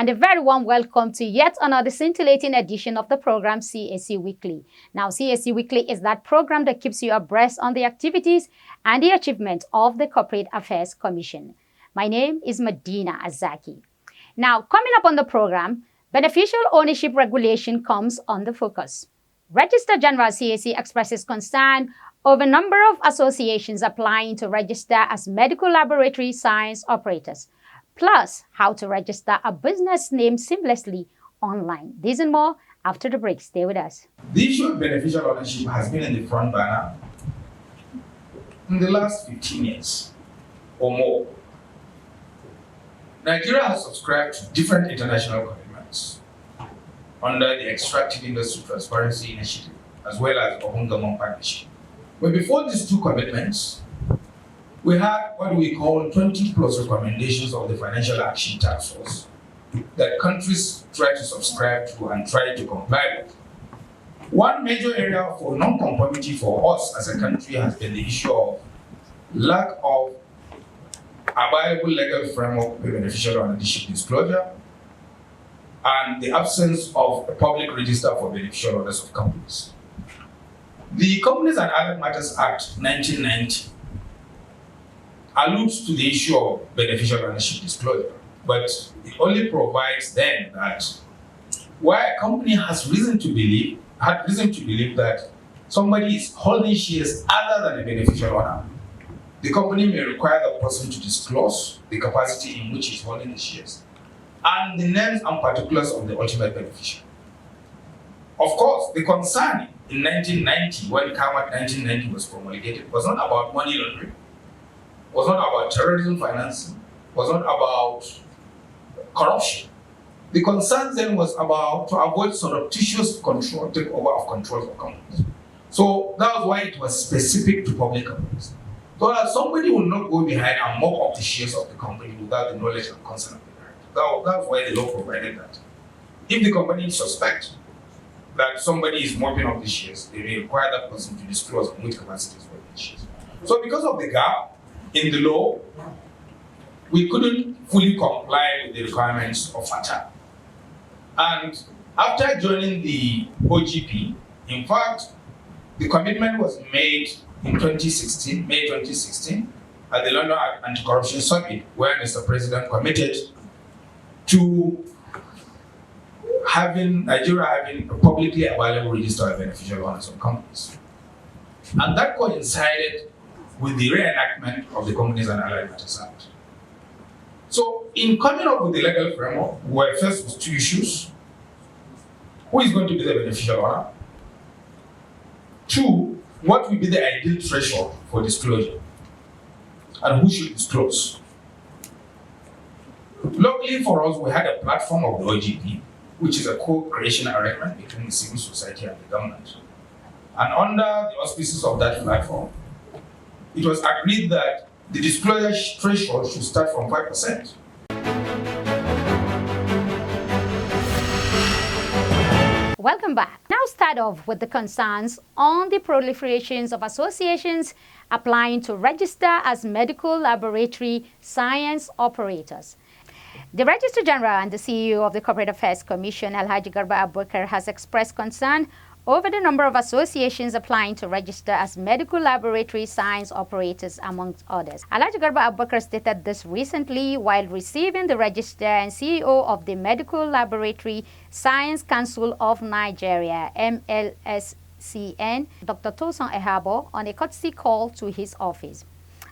and a very warm welcome to yet another scintillating edition of the program CAC Weekly. Now, CAC Weekly is that program that keeps you abreast on the activities and the achievements of the Corporate Affairs Commission. My name is Medina Azaki. Now, coming up on the program, beneficial ownership regulation comes under focus. Registrar General CAC expresses concern over a number of associations applying to register as medical laboratory science operators, plus how to register a business name seamlessly online. This and more after the break. Stay with us. The issue of beneficial ownership has been in the front burner in the last 15 years or more. Nigeria has subscribed to different international commitments under the Extractive Industry Transparency Initiative, as well as Open Government Partnership. But before these two commitments, we had what we call 20 plus recommendations of the Financial Action Task Force that countries try to subscribe to and try to comply with. One major area for non-conformity for us as a country has been the issue of lack of a viable legal framework for beneficial ownership disclosure and the absence of a public register for beneficial owners of companies. The Companies and Other Matters Act 1990 alludes to the issue of beneficial ownership disclosure, but it only provides then that where a company had reason to believe that somebody is holding shares other than the beneficial owner, the company may require the person to disclose the capacity in which he's holding the shares and the names and particulars of the ultimate beneficiary. Of course, the concern in 1990, when CAMAT 1990 was promulgated, was not about money laundering, was not about terrorism financing, was not about corruption. The concern then was about to avoid surreptitious control, takeover of control for companies. So that was why it was specific to public companies. So that somebody will not go behind and mop up the shares of the company without the knowledge and consent of the director. That's why the law provided that. If the company suspects that somebody is mopping up the shares, they may require that person to disclose on which capacity is holding the shares. So because of the gap in the law, we couldn't fully comply with the requirements of FATA. And after joining the OGP, in fact, the commitment was made in May 2016, at the London Anti-Corruption Summit, where Mr. President committed to Nigeria having a publicly available register of beneficial owners of companies. And that coincided with the reenactment of the Companies and Allied Matters Act. So, in coming up with the legal framework, we were faced with two issues. Who is going to be the beneficial owner? Two, what will be the ideal threshold for disclosure? And who should disclose? Luckily for us, we had a platform of the OGP, which is a co-creation arrangement between the civil society and the government. And under the auspices of that platform, it was agreed that the disclosure threshold should start from 5%. Welcome back. Now start off with the concerns on the proliferations of associations applying to register as medical laboratory science operators. The Registrar General and the CEO of the Corporate Affairs Commission, Alhaji Garba Abubakar, has expressed concern over the number of associations applying to register as medical laboratory science operators, amongst others. Alhaji Garba Abubakar stated this recently while receiving the Registrar and CEO of the Medical Laboratory Science Council of Nigeria, MLSCN, Dr. Tosin Ehabo, on a courtesy call to his office.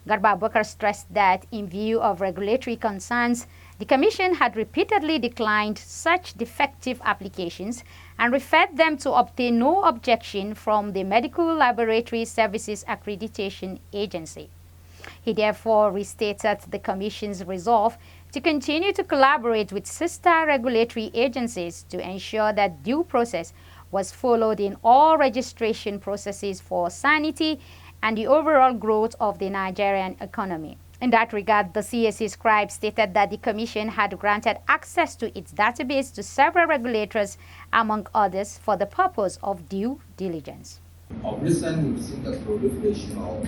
Garba Abubakar stressed that in view of regulatory concerns, the Commission had repeatedly declined such defective applications and referred them to obtain no objection from the Medical Laboratory Services Accreditation Agency. He therefore restated the Commission's resolve to continue to collaborate with sister regulatory agencies to ensure that due process was followed in all registration processes for sanity and the overall growth of the Nigerian economy. In that regard, the CAC scribe stated that the Commission had granted access to its database to several regulators, among others, for the purpose of due diligence. Of recent, we've seen the proliferation of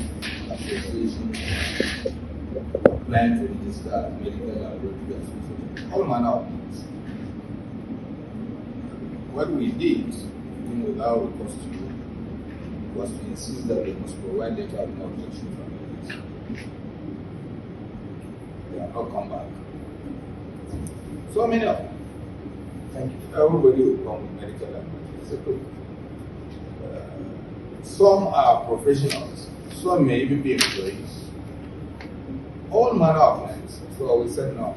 associations planned to register medical laboratory associations, all manner of things. what we did, even without recourse to you, was to insist that they must provide letter of no objection from the They have not come back. So many of them. Thank you. Everybody will come with medical advice. Some are professionals, some may even be employees. All manner of things. So we said no.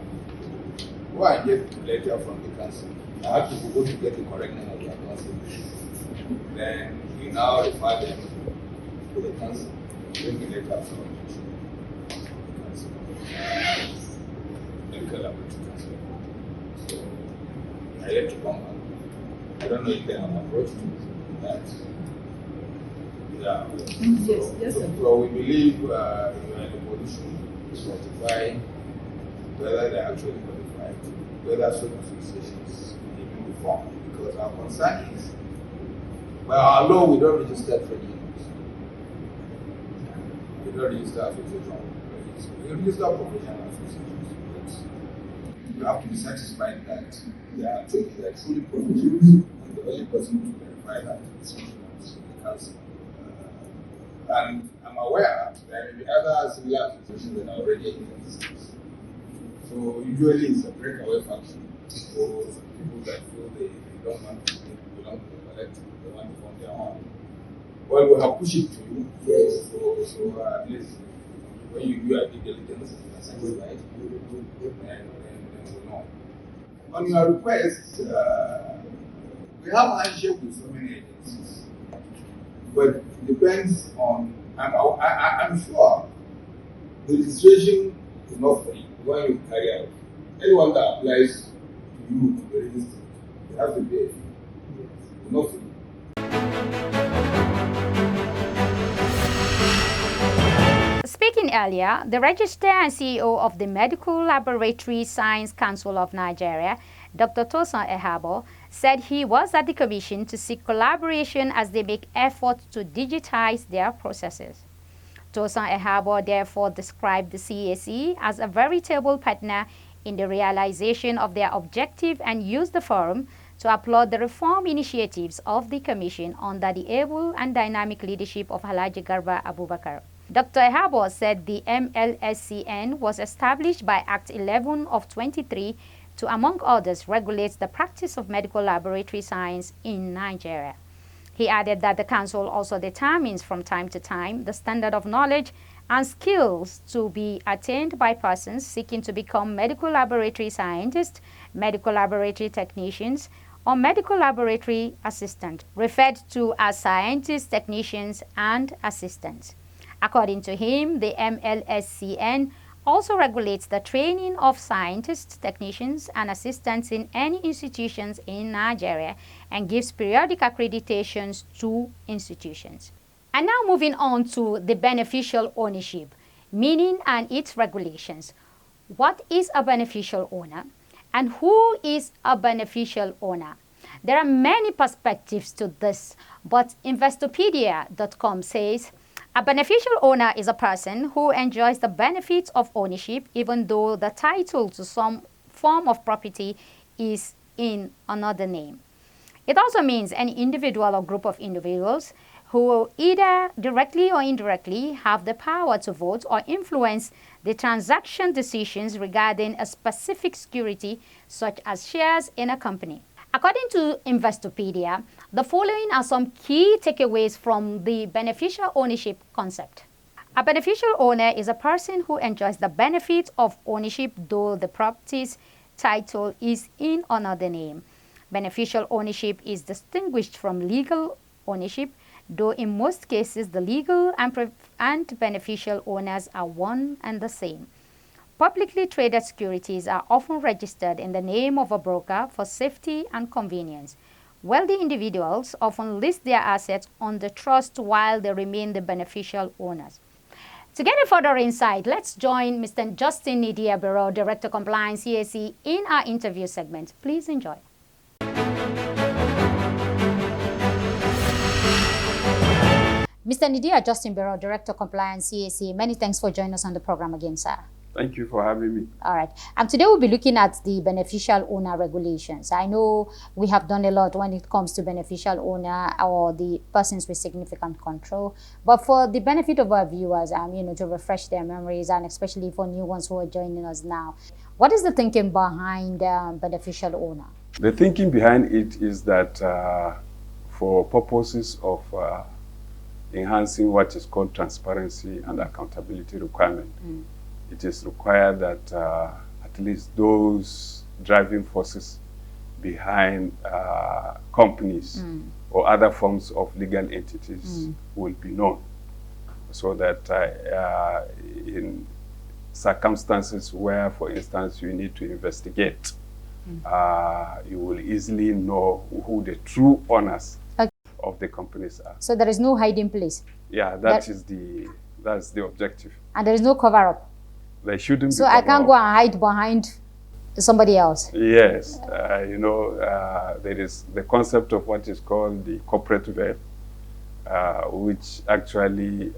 Go and get a letter from the council. I have to go to get the correct name of their council. Then we now refer them to the council. Bring the letter from the council. Medical laboratory council. So I have to come back. I don't know if they have approached that. Yeah. Yes, sir. So we believe you are in a position to certify whether they are actually qualified, whether such associations can even be formed. Because our concern is, by our law, we don't register trade unions. We don't register associations. We register professional associations. But you have to be satisfied that they are truly professionals, and the only person to verify that is the council. And I'm aware there may be other similar associations that are already in existence. So usually it's a breakaway function for people that feel they don't want to belong to the collective, they want to form their own. Well, we have pushed it to you. Yes. So at least when you do your due diligence, you are satisfied, and we know. On your request, we have handshake with so many agencies, but it depends on. I'm sure the registration is not free when you carry out. Anyone that applies to you to be registered, they have to pay a fee. It's not free. Speaking earlier, the Registrar and CEO of the Medical Laboratory Science Council of Nigeria, Dr. Tosin Ehabo, said he was at the commission to seek collaboration as they make efforts to digitize their processes. Tosin Ehabo therefore described the CAC as a veritable partner in the realization of their objective and used the forum to applaud the reform initiatives of the commission under the able and dynamic leadership of Alhaji Garba Abubakar. Dr. Ehabo said the MLSCN was established by Act 11 of 23 to, among others, regulate the practice of medical laboratory science in Nigeria. He added that the council also determines from time to time the standard of knowledge and skills to be attained by persons seeking to become medical laboratory scientists, medical laboratory technicians, or medical laboratory assistants, referred to as scientists, technicians, and assistants. According to him, the MLSCN also regulates the training of scientists, technicians, and assistants in any institutions in Nigeria and gives periodic accreditations to institutions. And now moving on to the beneficial ownership, meaning and its regulations. What is a beneficial owner and who is a beneficial owner? There are many perspectives to this, but Investopedia.com says, a beneficial owner is a person who enjoys the benefits of ownership even though the title to some form of property is in another name. It also means an individual or group of individuals who either directly or indirectly have the power to vote or influence the transaction decisions regarding a specific security, such as shares in a company. According to Investopedia, the following are some key takeaways from the beneficial ownership concept. A beneficial owner is a person who enjoys the benefits of ownership though the property's title is in another name. Beneficial ownership is distinguished from legal ownership, though in most cases the legal and beneficial owners are one and the same. Publicly traded securities are often registered in the name of a broker for safety and convenience. Wealthy individuals often list their assets on the trust while they remain the beneficial owners. To get a further insight, let's join Mr. Justin Nidia-Bero, Director Compliance CAC, in our interview segment. Please enjoy. Mr. Nidia Justin Bero, Director Compliance CAC, many thanks for joining us on the program again, sir. Thank you for having me. All right. Today we'll be looking at the beneficial owner regulations. I know we have done a lot when it comes to beneficial owner or the persons with significant control. But for the benefit of our viewers, to refresh their memories, and especially for new ones who are joining us now, what is the thinking behind beneficial owner? The thinking behind it is that for purposes of enhancing what is called transparency and accountability requirement, it is required that at least those driving forces behind companies or other forms of legal entities will be known, so that in circumstances where, for instance, you need to investigate, you will easily know who the true owners of the companies are. So there is no hiding place? Yeah, that's the objective. And there is no cover-up? There shouldn't be. So I can't go and hide behind somebody else? Yes. There is the concept of what is called the corporate veil, which actually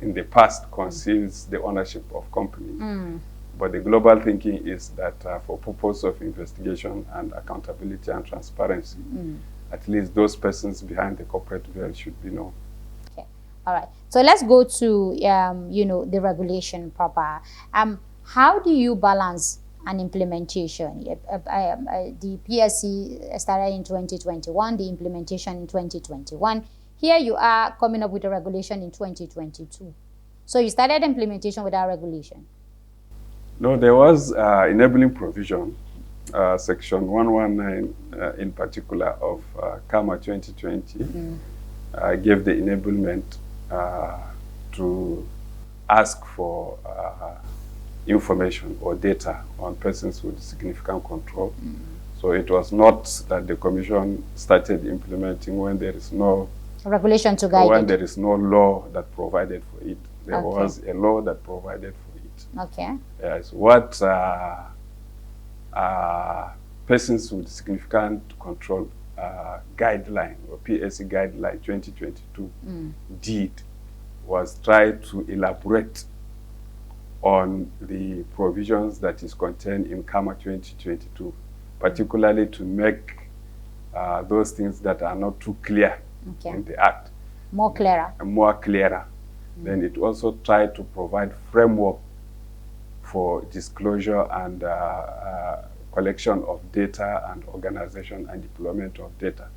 in the past conceals the ownership of companies. But the global thinking is that for purpose of investigation and accountability and transparency, at least those persons behind the corporate veil should be known. Okay. All right. So let's go to the regulation proper. How do you balance an implementation? The PSC started in 2021, the implementation in 2021. Here you are coming up with a regulation in 2022. So you started implementation without regulation? No, there was enabling provision, section 119 in particular of CAMA 2020, gave the enablement to ask for information or data on persons with significant control. So it was not that the Commission started implementing when there is no regulation to guide when it. there is no law that provided for it. There was a law that provided for it. Okay. Yes. What persons with significant control guideline or PSC guideline 2022 did was try to elaborate on the provisions that is contained in CAMA 2022, particularly to make those things that are not too clear in the Act more clearer. More clearer. Then it also tried to provide framework for disclosure and collection of data and organization and deployment of data.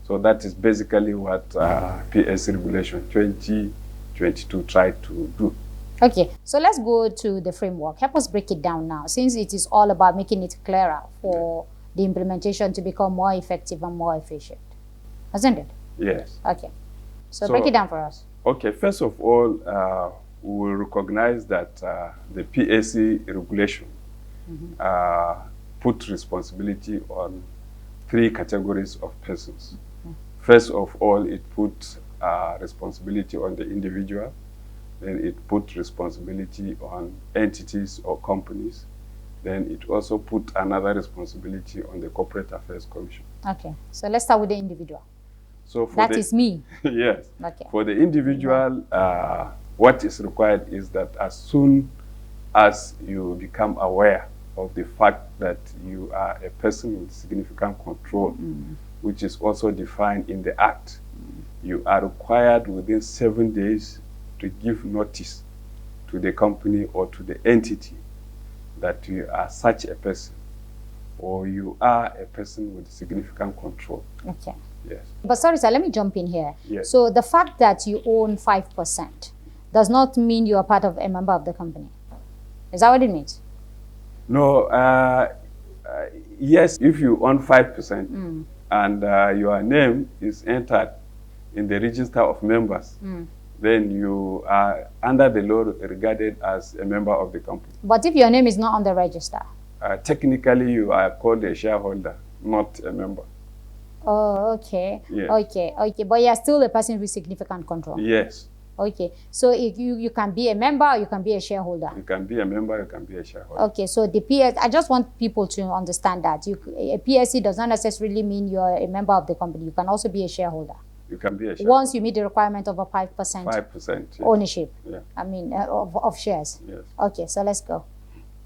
So that is basically what PSC Regulation 2022 tried to do. Okay, so let's go to the framework. Help us break it down now, since it is all about making it clearer for the implementation to become more effective and more efficient, hasn't it? Yes. Okay, so break it down for us. Okay, first of all, we will recognize that the PSC regulation put responsibility on 3 categories of persons. First of all, it put responsibility on the individual. Then it put responsibility on entities or companies. Then it also put another responsibility on the Corporate Affairs Commission. Okay, so let's start with the individual. So for that is me. Yes. Okay. For the individual, what is required is that as soon as you become aware of the fact that you are a person with significant control, which is also defined in the Act, you are required within 7 days to give notice to the company or to the entity that you are such a person, or you are a person with significant control. Okay. Yes. But sorry, sir, let me jump in here. Yes. So the fact that you own 5% does not mean you are part of a member of the company. Is that what it means? No. Yes, if you own 5% and your name is entered in the register of members, then you are under the law regarded as a member of the company. But if your name is not on the register? Technically, you are called a shareholder, not a member. Oh, okay. Yes. Okay. But you are still a person with significant control? Yes. Okay. So if you can be a member or you can be a shareholder? You can be a member, you can be a shareholder. Okay. So the PS, I just want people to understand that a PSC does not necessarily mean you are a member of the company. You can also be a shareholder. You can be a shareholder. Once you meet the requirement of a 5% 5%. Yes. ownership. Yeah. I mean, of shares. Yes. Okay, so let's go.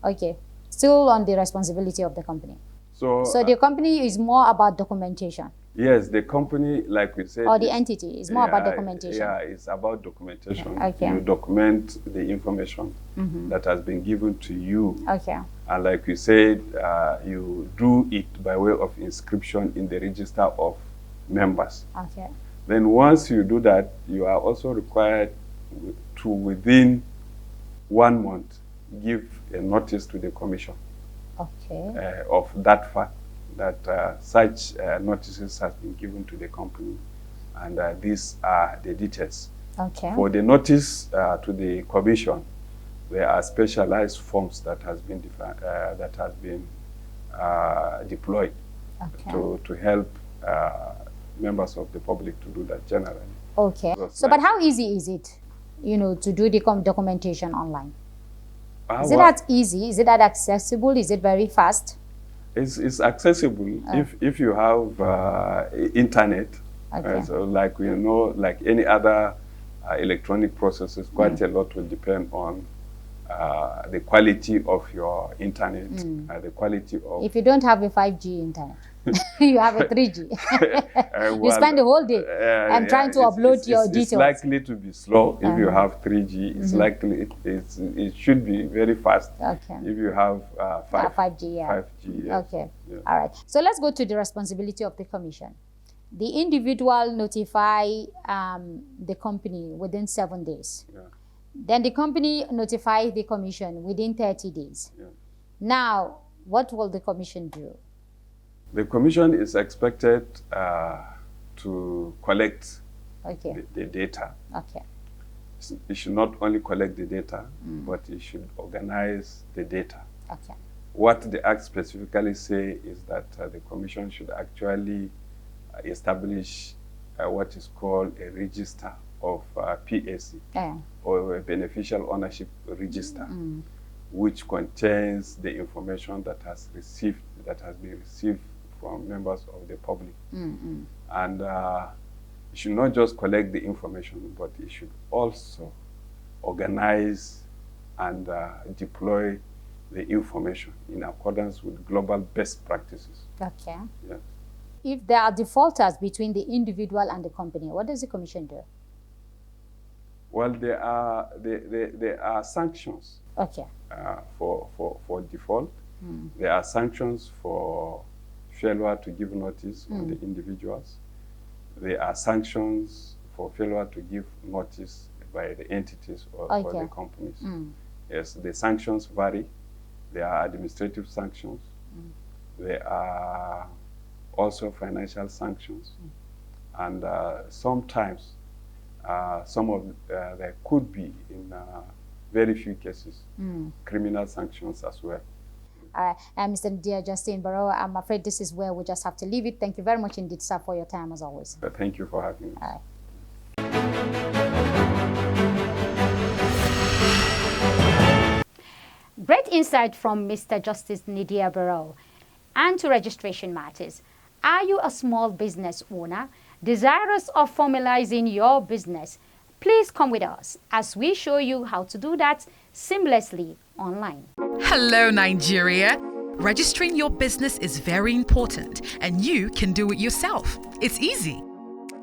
Okay, still on the responsibility of the company. So the company is more about documentation, yes, the company, like we said, or the entity is more about documentation. Yeah, it's about documentation. Okay. You document the information that has been given to you. Okay. And like we said, you do it by way of inscription in the register of members. Okay. Then once you do that, you are also required to, within 1 month, give a notice to the commission Okay. of that fact, that such notices has been given to the company, and these are the details. Okay. For the notice to the commission, there are specialized forms that has been deployed Okay. to help members of the public to do that generally. Okay. Just So, like- but how easy is it, to do the documentation online? Is it Well, that easy? Is it that accessible? Is it very fast? it's accessible if you have internet. Okay. So like we know, like any other electronic processes, quite a lot will depend on the quality of your internet, the quality of... If you don't have a 5G internet, you have a 3G. You well, spend the whole day and trying to upload your details. It's likely to be slow if you have 3G. It's likely, it should be very fast Okay. if you have 5G, yeah. 5G, yes. Okay. Yeah. All right. So let's go to the responsibility of the commission. The individual notify the company within 7 days. Yeah. Then the company notify the commission within 30 days. Yeah. Now, what will the commission do? The commission is expected to collect Okay. the data. Okay. It should not only collect the data, but it should organize the data. Okay. What the Act specifically say is that the Commission should actually establish what is called a register of PAC, Yeah. or a beneficial ownership register, which contains the information that has been received from members of the public. And it should not just collect the information, but it should also organize and deploy the information in accordance with global best practices. Okay. Yes. If there are defaulters between the individual and the company, what does the commission do? Well, there are sanctions Okay. for default. There are sanctions for failure to give notice on the individuals. There are sanctions for failure to give notice by the entities or the companies. Yes, the sanctions vary. There are administrative sanctions. There are also financial sanctions. And sometimes there could be, in very few cases, criminal sanctions as well. All right. Mr. Dear Justin Barrow, I'm afraid this is where we just have to leave it. Thank you very much indeed, sir, for your time as always. Thank you for having me. All right. Great insight from Mr. Justice Nidia Barrow. And to registration matters. Are you a small business owner desirous of formalizing your business? Please come with us as we show you how to do that seamlessly online. Hello, Nigeria. Registering your business is very important, and you can do it yourself. It's easy.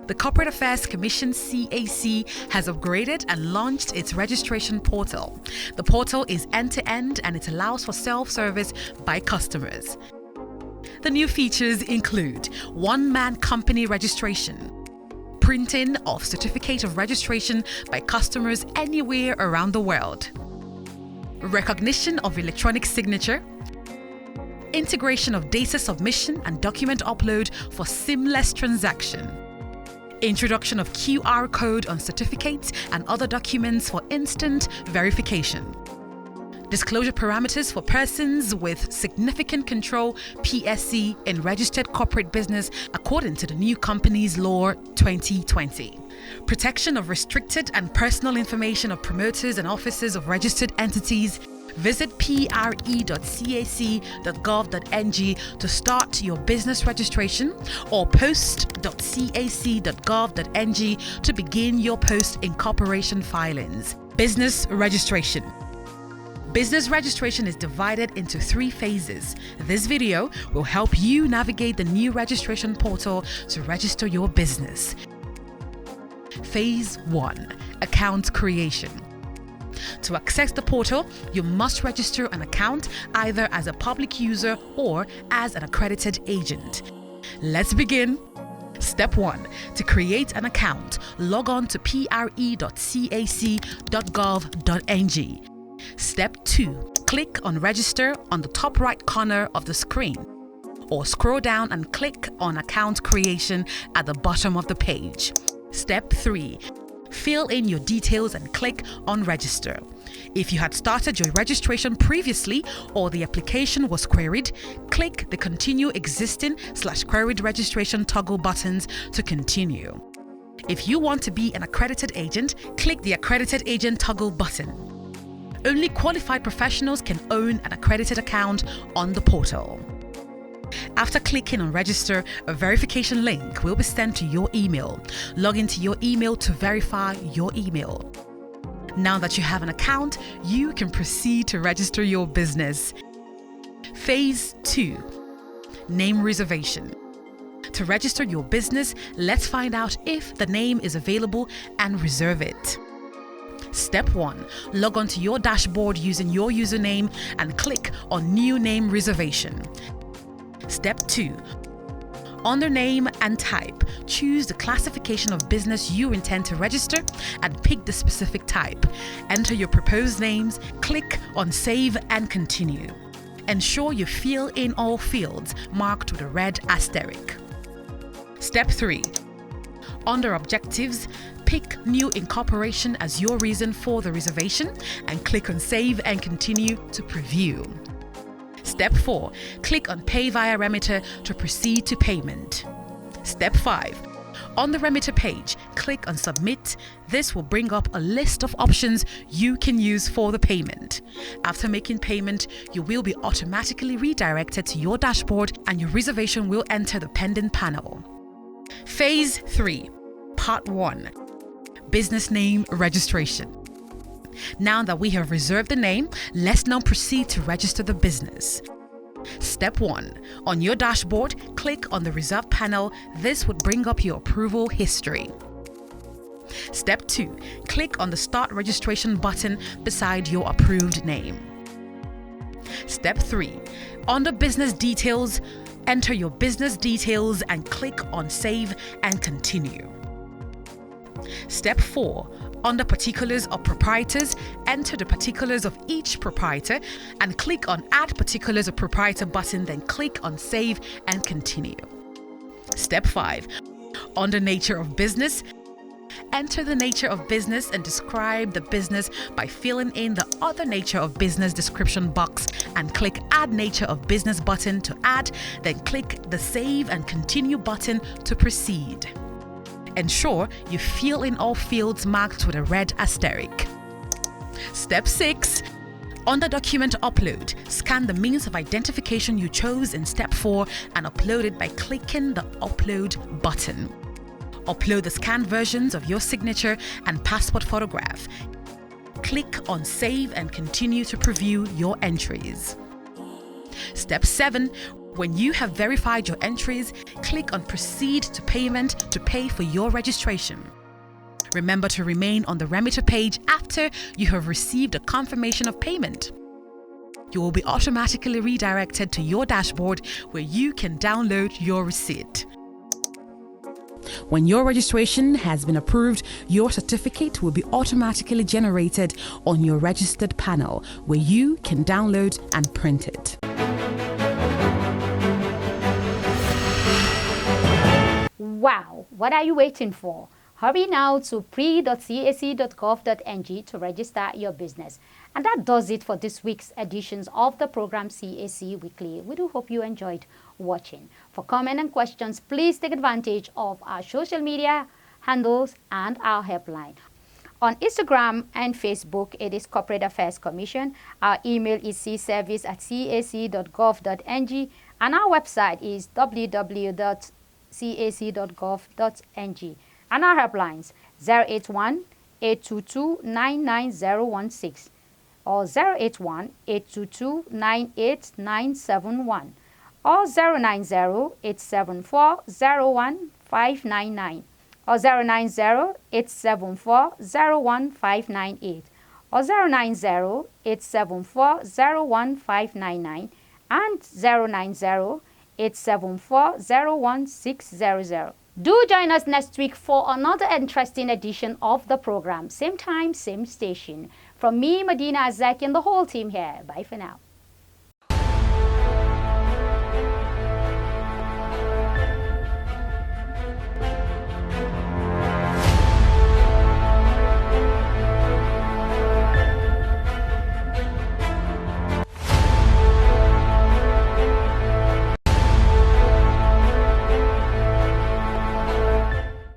The Corporate Affairs Commission CAC has upgraded and launched its registration portal. The portal is end-to-end and it allows for self-service by customers. The new features include one-man company registration, printing of certificate of registration by customers anywhere around the world, recognition of electronic signature, integration of data submission and document upload for seamless transaction, introduction of QR code on certificates and other documents for instant verification, disclosure parameters for persons with significant control PSC in registered corporate business according to the new Companies Law 2020, protection of restricted and personal information of promoters and officers of registered entities, Visit pre.cac.gov.ng to start your business registration, or post.cac.gov.ng to begin your post-incorporation filings. Business registration. Business registration is divided into 3 phases. This video will help you navigate the new registration portal to register your business. Phase 1. Account creation. To access the portal, you must register an account either as a public user or as an accredited agent. Let's begin. Step 1. To create an account, log on to pre.cac.gov.ng. Step 2. Click on Register on the top right corner of the screen, or scroll down and click on Account Creation at the bottom of the page. Step 3. Fill in your details and click on Register. If you had started your registration previously or the application was queried, click the Continue Existing/Queried Registration toggle buttons to continue. If you want to be an accredited agent, click the Accredited Agent toggle button. Only qualified professionals can own an accredited account on the portal. After clicking on Register, a verification link will be sent to your email. Log into your email to verify your email. Now that you have an account, you can proceed to register your business. Phase 2. Name reservation. To register your business, let's find out if the name is available and reserve it. Step 1. Log on to your dashboard using your username and click on New Name Reservation. Step 2. Under Name and Type, choose the classification of business you intend to register and pick the specific type. Enter your proposed names, click on Save and Continue. Ensure you fill in all fields marked with a red asterisk. Step 3. Under Objectives, pick New Incorporation as your reason for the reservation and click on Save and Continue to preview. Step 4. Click on Pay via Remitter to proceed to payment. Step 5. On the Remitter page, click on Submit. This will bring up a list of options you can use for the payment. After making payment, you will be automatically redirected to your dashboard and your reservation will enter the pending panel. Phase 3. Part 1. Business name registration. Now that we have reserved the name, let's now proceed to register the business. Step 1. On your dashboard, click on the Reserve panel. This would bring up your approval history. Step 2. Click on the Start Registration button beside your approved name. Step 3. Under Business Details, enter your business details and click on Save and Continue. Step 4. Under Particulars of Proprietors, enter the particulars of each proprietor and click on Add Particulars of Proprietor button, then click on Save and Continue. Step 5. Under Nature of Business, enter the nature of business and describe the business by filling in the Other Nature of Business description box and click Add Nature of Business button to add, then click the Save and Continue button to proceed. Ensure you fill in all fields marked with a red asterisk. Step 6. Under Document Upload, scan the means of identification you chose in Step 4 and upload it by clicking the Upload button. Upload the scanned versions of your signature and passport photograph. Click on Save and Continue to preview your entries. Step 7. When you have verified your entries, click on Proceed to Payment to pay for your registration. Remember to remain on the Remitter page after you have received a confirmation of payment. You will be automatically redirected to your dashboard where you can download your receipt. When your registration has been approved, your certificate will be automatically generated on your registered panel where you can download and print it. Wow, what are you waiting for? Hurry now to pre.cac.gov.ng to register your business. And that does it for this week's editions of the program CAC Weekly. We do hope you enjoyed watching. For comment and questions, please take advantage of our social media handles and our helpline. On Instagram and Facebook, it is Corporate Affairs Commission. Our email is cservice@cac.gov.ng, and our website is www.cac.gov.ng. And our helplines 081-822-99016 or 081-822-98971 or 090-874-01599 or 090-874-01598 or 090-874-01599 and 090-874-01600. Do join us next week for another interesting edition of the program. Same time, same station. From me, Medina Azaki, and the whole team here. Bye for now.